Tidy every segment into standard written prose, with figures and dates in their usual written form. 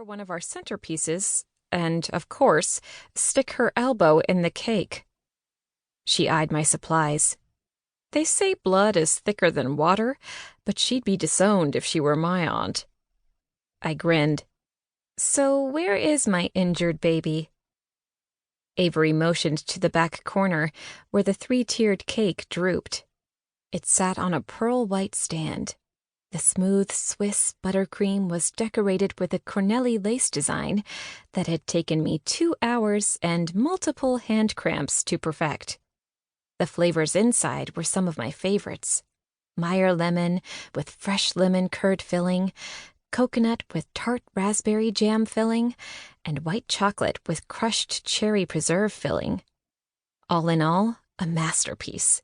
for one of our centerpieces and, of course, stick her elbow in the cake. She eyed my supplies. They say blood is thicker than water, but she'd be disowned if she were my aunt. I grinned. So where is my injured baby? Avery motioned to the back corner, where the three-tiered cake drooped. It sat on a pearl-white stand. The smooth Swiss buttercream was decorated with a Corneli lace design that had taken me 2 hours and multiple hand cramps to perfect. The flavors inside were some of my favorites. Meyer lemon with fresh lemon curd filling, coconut with tart raspberry jam filling, and white chocolate with crushed cherry preserve filling. All in all, a masterpiece.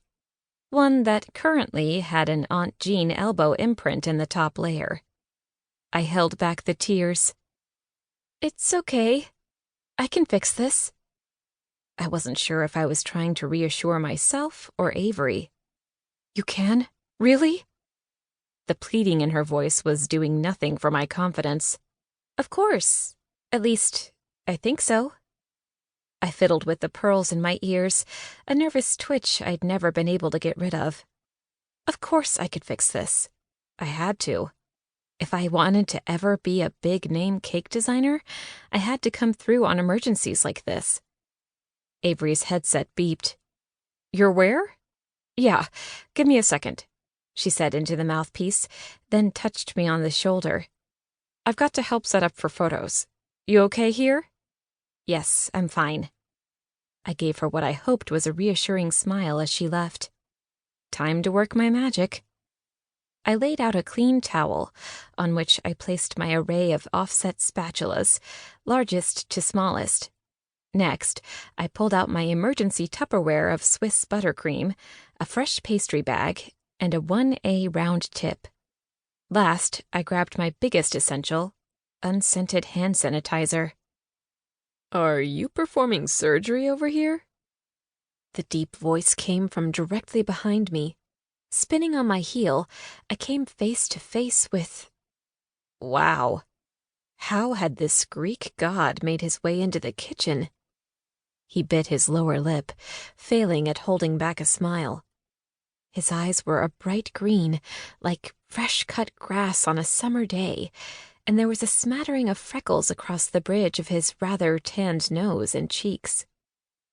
One that currently had an Aunt Jean elbow imprint in the top layer. I held back the tears. It's okay. I can fix this. I wasn't sure if I was trying to reassure myself or Avery. You can? Really? The pleading in her voice was doing nothing for my confidence. Of course. At least, I think so. I fiddled with the pearls in my ears, a nervous twitch I'd never been able to get rid of. Of course I could fix this. I had to. If I wanted to ever be a big-name cake designer, I had to come through on emergencies like this. Avery's headset beeped. You're where? Yeah, give me a second, she said into the mouthpiece, then touched me on the shoulder. I've got to help set up for photos. You okay here? Yes, I'm fine. I gave her what I hoped was a reassuring smile as she left. Time to work my magic. I laid out a clean towel, on which I placed my array of offset spatulas, largest to smallest. Next, I pulled out my emergency Tupperware of Swiss buttercream, a fresh pastry bag, and a 1A round tip. Last, I grabbed my biggest essential, unscented hand sanitizer. Are you performing surgery over here? The deep voice came from directly behind me. Spinning on my heel, I came face to face with... Wow. How had this Greek god made his way into the kitchen? He bit his lower lip, failing at holding back a smile. His eyes were a bright green, like fresh-cut grass on a summer day, and there was a smattering of freckles across the bridge of his rather tanned nose and cheeks.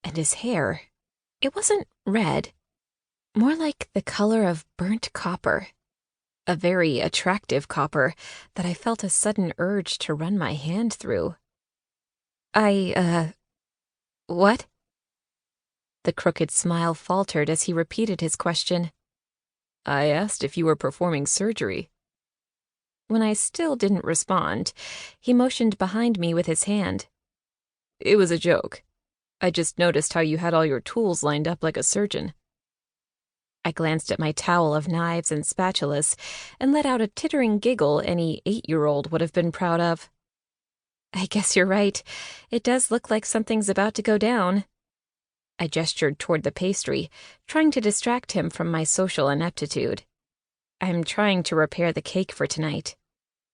And his hair, it wasn't red, more like the color of burnt copper. A very attractive copper that I felt a sudden urge to run my hand through. What? The crooked smile faltered as he repeated his question. I asked if you were performing surgery. When I still didn't respond, he motioned behind me with his hand. It was a joke. I just noticed how you had all your tools lined up like a surgeon. I glanced at my towel of knives and spatulas and let out a tittering giggle any 8-year-old would have been proud of. I guess you're right. It does look like something's about to go down. I gestured toward the pastry, trying to distract him from my social ineptitude. I'm trying to repair the cake for tonight.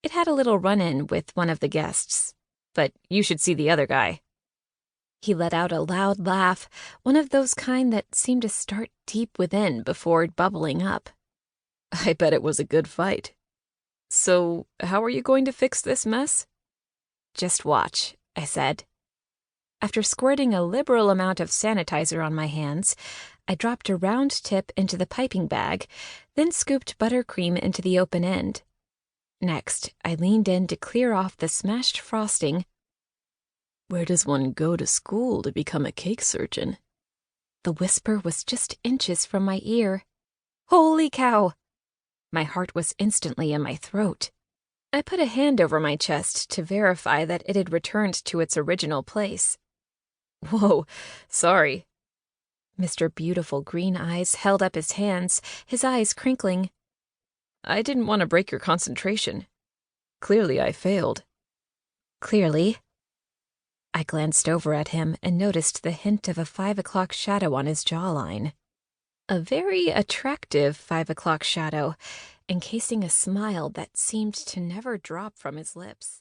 It had a little run-in with one of the guests, but you should see the other guy. He let out a loud laugh, one of those kind that seem to start deep within before bubbling up. I bet it was a good fight. So, how are you going to fix this mess? Just watch, I said. After squirting a liberal amount of sanitizer on my hands, I dropped a round tip into the piping bag, then scooped buttercream into the open end. Next, I leaned in to clear off the smashed frosting. Where does one go to school to become a cake surgeon? The whisper was just inches from my ear. Holy cow! My heart was instantly in my throat. I put a hand over my chest to verify that it had returned to its original place. Whoa, sorry. Mr. Beautiful Green Eyes held up his hands, his eyes crinkling. I didn't want to break your concentration. Clearly I failed. Clearly. I glanced over at him and noticed the hint of a 5 o'clock shadow on his jawline. A very attractive 5 o'clock shadow, encasing a smile that seemed to never drop from his lips.